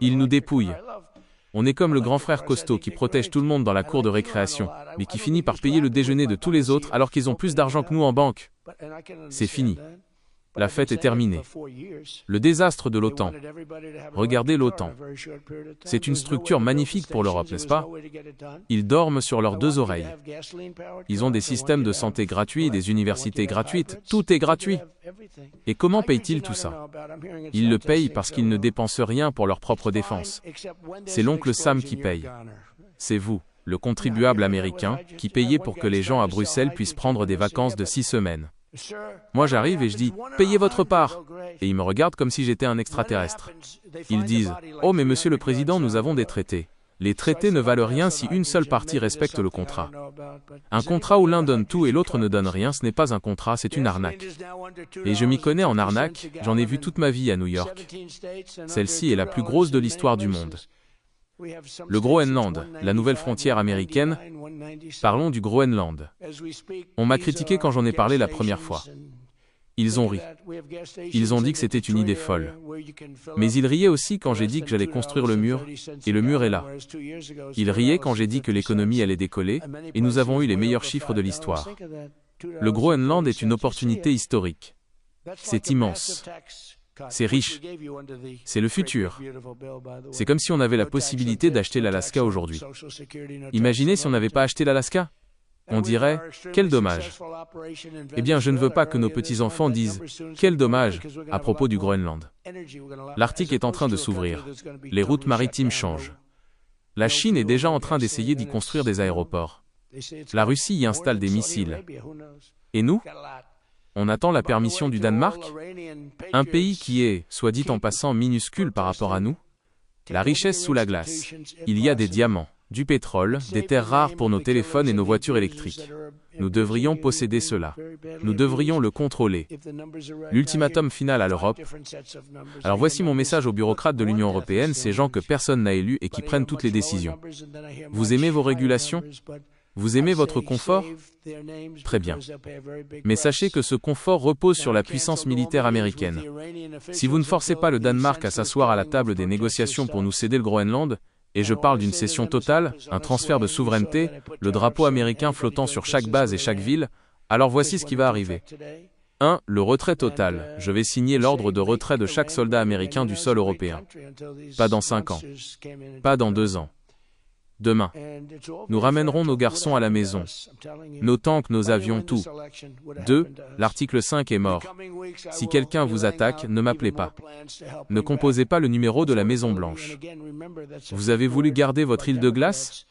Ils nous dépouillent. On est comme le grand frère costaud qui protège tout le monde dans la cour de récréation, mais qui finit par payer le déjeuner de tous les autres alors qu'ils ont plus d'argent que nous en banque. C'est fini. La fête est terminée. Le désastre de l'OTAN. Regardez l'OTAN. C'est une structure magnifique pour l'Europe, n'est-ce pas? Ils dorment sur leurs deux oreilles. Ils ont des systèmes de santé gratuits, des universités gratuites, tout est gratuit. Et comment payent-ils tout ça? Ils le payent parce qu'ils ne dépensent rien pour leur propre défense. C'est l'oncle Sam qui paye. C'est vous, le contribuable américain, qui payez pour que les gens à Bruxelles puissent prendre des vacances de 6 semaines. Moi j'arrive et je dis « Payez votre part !» Et ils me regardent comme si j'étais un extraterrestre. Ils disent « Oh mais monsieur le président, nous avons des traités. » Les traités ne valent rien si une seule partie respecte le contrat. Un contrat où l'un donne tout et l'autre ne donne rien, ce n'est pas un contrat, c'est une arnaque. Et je m'y connais en arnaque, j'en ai vu toute ma vie à New York. Celle-ci est la plus grosse de l'histoire du monde. Le Groenland, la nouvelle frontière américaine. Parlons du Groenland. On m'a critiqué quand j'en ai parlé la première fois. Ils ont ri. Ils ont dit que c'était une idée folle. Mais ils riaient aussi quand j'ai dit que j'allais construire le mur, et le mur est là. Ils riaient quand j'ai dit que l'économie allait décoller, et nous avons eu les meilleurs chiffres de l'histoire. Le Groenland est une opportunité historique. C'est immense. C'est riche. C'est le futur. C'est comme si on avait la possibilité d'acheter l'Alaska aujourd'hui. Imaginez si on n'avait pas acheté l'Alaska. On dirait « Quel dommage !» Eh bien, je ne veux pas que nos petits-enfants disent « Quel dommage !» à propos du Groenland. L'Arctique est en train de s'ouvrir. Les routes maritimes changent. La Chine est déjà en train d'essayer d'y construire des aéroports. La Russie y installe des missiles. Et nous ? On attend la permission du Danemark, un pays qui est, soit dit en passant, minuscule par rapport à nous. La richesse sous la glace. Il y a des diamants, du pétrole, des terres rares pour nos téléphones et nos voitures électriques. Nous devrions posséder cela. Nous devrions le contrôler. L'ultimatum final à l'Europe. Alors voici mon message aux bureaucrates de l'Union européenne, ces gens que personne n'a élus et qui prennent toutes les décisions. Vous aimez vos régulations ? Vous aimez votre confort? Très bien. Mais sachez que ce confort repose sur la puissance militaire américaine. Si vous ne forcez pas le Danemark à s'asseoir à la table des négociations pour nous céder le Groenland, et je parle d'une cession totale, un transfert de souveraineté, le drapeau américain flottant sur chaque base et chaque ville, alors voici ce qui va arriver. 1. Le retrait total. Je vais signer l'ordre de retrait de chaque soldat américain du sol européen. Pas dans 5 ans. Pas dans 2 ans. Demain, nous ramènerons nos garçons à la maison, nos tanks, nos avions, tout. 2. L'article 5 est mort. Si quelqu'un vous attaque, ne m'appelez pas. Ne composez pas le numéro de la Maison Blanche. Vous avez voulu garder votre île de glace?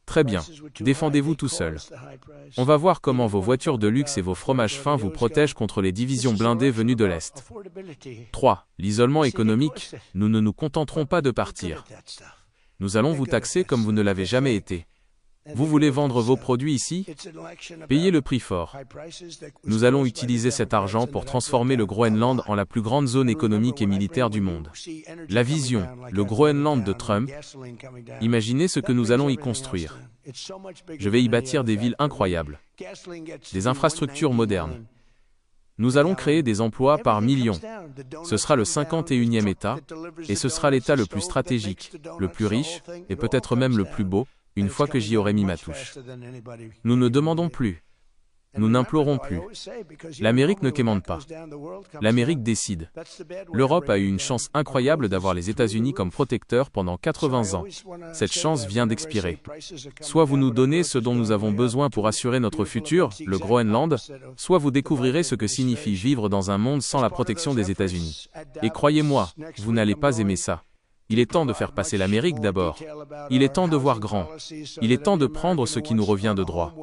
Très bien, défendez-vous tout seul. On va voir comment vos voitures de luxe et vos fromages fins vous protègent contre les divisions blindées venues de l'Est. 3. L'isolement économique. Nous ne nous contenterons pas de partir. Nous allons vous taxer comme vous ne l'avez jamais été. Vous voulez vendre vos produits ici? Payez le prix fort. Nous allons utiliser cet argent pour transformer le Groenland en la plus grande zone économique et militaire du monde. La vision, le Groenland de Trump. Imaginez ce que nous allons y construire. Je vais y bâtir des villes incroyables, des infrastructures modernes. Nous allons créer des emplois par millions. Ce sera le 51e État, et ce sera l'État le plus stratégique, le plus riche, et peut-être même le plus beau, une fois que j'y aurai mis ma touche. Nous ne demandons plus. Nous n'implorons plus. L'Amérique ne quémande pas. L'Amérique décide. L'Europe a eu une chance incroyable d'avoir les États-Unis comme protecteurs pendant 80 ans. Cette chance vient d'expirer. Soit vous nous donnez ce dont nous avons besoin pour assurer notre futur, le Groenland, soit vous découvrirez ce que signifie vivre dans un monde sans la protection des États-Unis. Et croyez-moi, vous n'allez pas aimer ça. Il est temps de faire passer l'Amérique d'abord. Il est temps de voir grand. Il est temps de prendre ce qui nous revient de droit.